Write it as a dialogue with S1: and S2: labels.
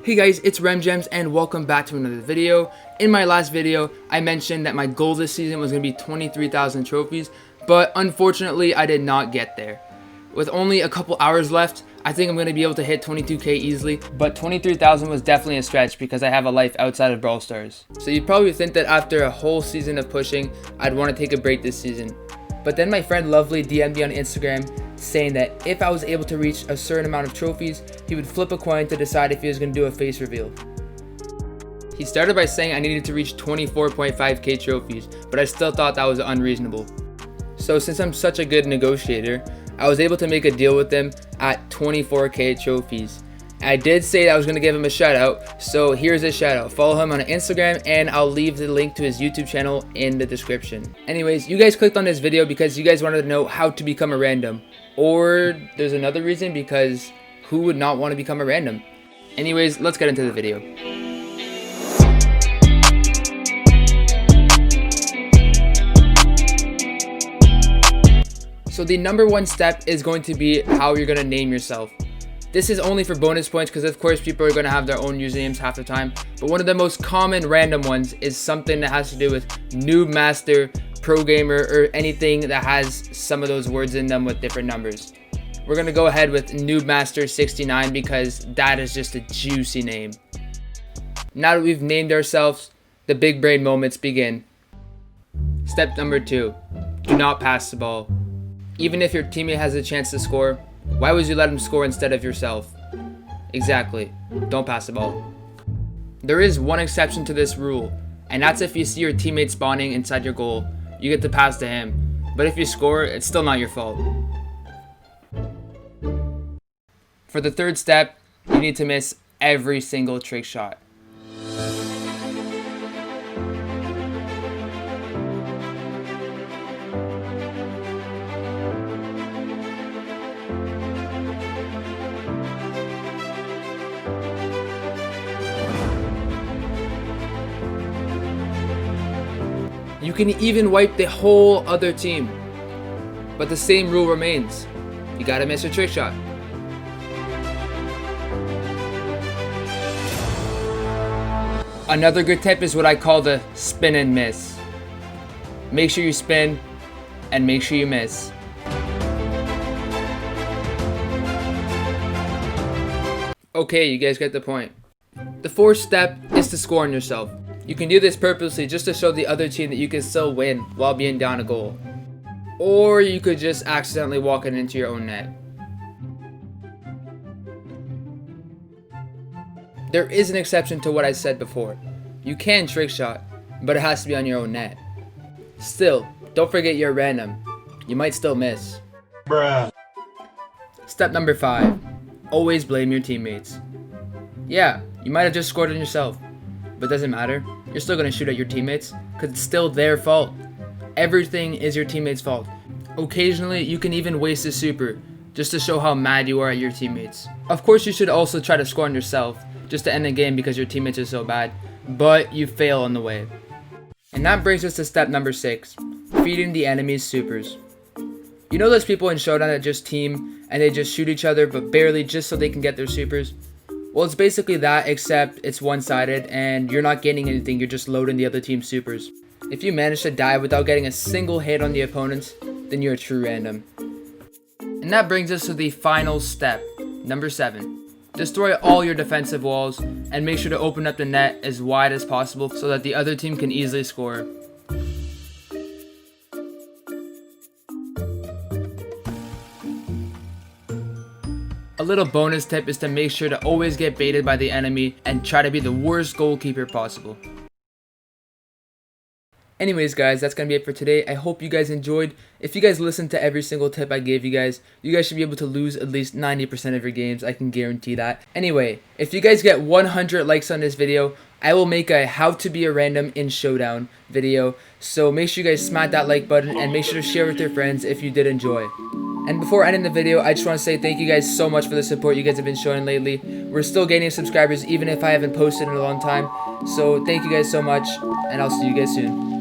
S1: Hey guys, it's RemGems and welcome back to another video. In my last video, I mentioned that my goal this season was going to be 23,000 trophies, but unfortunately I did not get there. With only a couple hours left, I think I'm going to be able to hit 22k easily, but 23,000 was definitely a stretch because I have a life outside of Brawl Stars. So you'd probably think that after a whole season of pushing, I'd want to take a break this season. But then my friend Lovely DM'd me on Instagram saying that if I was able to reach a certain amount of trophies, he would flip a coin to decide if he was going to do a face reveal. He started by saying I needed to reach 24.5k trophies, but I still thought that was unreasonable. So since I'm such a good negotiator, I was able to make a deal with him at 24k trophies. I did say that I was going to give him a shout out, so here's a shout out. Follow him on Instagram and I'll leave the link to his YouTube channel in the description. Anyways, you guys clicked on this video because you guys wanted to know how to become a random. Or there's another reason, because who would not want to become a random? Anyways, let's get into the video. So the number one step is going to be how you're going to name yourself. This is only for bonus points because of course people are going to have their own usernames half the time. But one of the most common random ones is something that has to do with noob master, pro gamer, or anything that has some of those words in them with different numbers. We're going to go ahead with noob master 69 because that is just a juicy name. Now that we've named ourselves, the big brain moments begin. Step number 2, do not pass the ball. Even if your teammate has a chance to score, why would you let him score instead of yourself? Exactly, don't pass the ball. There is one exception to this rule, and that's if you see your teammate spawning inside your goal, you get to pass to him. But if you score, it's still not your fault. For the third step, you need to miss every single trick shot. You can even wipe the whole other team. But the same rule remains. You gotta miss your trick shot. Another good tip is what I call the spin and miss. Make sure you spin and make sure you miss. Okay, you guys get the point. The fourth step is to score on yourself. You can do this purposely just to show the other team that you can still win while being down a goal. Or you could just accidentally walk it into your own net. There is an exception to what I said before. You can trick shot, but it has to be on your own net. Still, don't forget you're random. You might still miss. Bruh. Step number 5. Always blame your teammates. Yeah, you might have just scored on yourself, but doesn't matter. You're still going to shoot at your teammates because it's still their fault. Everything is your teammates' fault. Occasionally, you can even waste a super just to show how mad you are at your teammates. Of course, you should also try to score on yourself just to end the game because your teammates are so bad, but you fail on the way. And that brings us to step number 6, feeding the enemy's supers. You know those people in Showdown that just team and they just shoot each other but barely just so they can get their supers? Well, it's basically that, except it's one-sided and you're not gaining anything, you're just loading the other team's supers. If you manage to die without getting a single hit on the opponents, then you're a true random. And that brings us to the final step, number 7. Destroy all your defensive walls and make sure to open up the net as wide as possible so that the other team can easily score. A little bonus tip is to make sure to always get baited by the enemy and try to be the worst goalkeeper possible. Anyways guys, that's going to be it for today. I hope you guys enjoyed. If you guys listened to every single tip I gave you guys should be able to lose at least 90% of your games. I can guarantee that. Anyway, if you guys get 100 likes on this video, I will make a how to be a random in Showdown video. So make sure you guys smack that like button and make sure to share with your friends if you did enjoy. And before ending the video, I just want to say thank you guys so much for the support you guys have been showing lately. We're still gaining subscribers even if I haven't posted in a long time. So thank you guys so much, and I'll see you guys soon.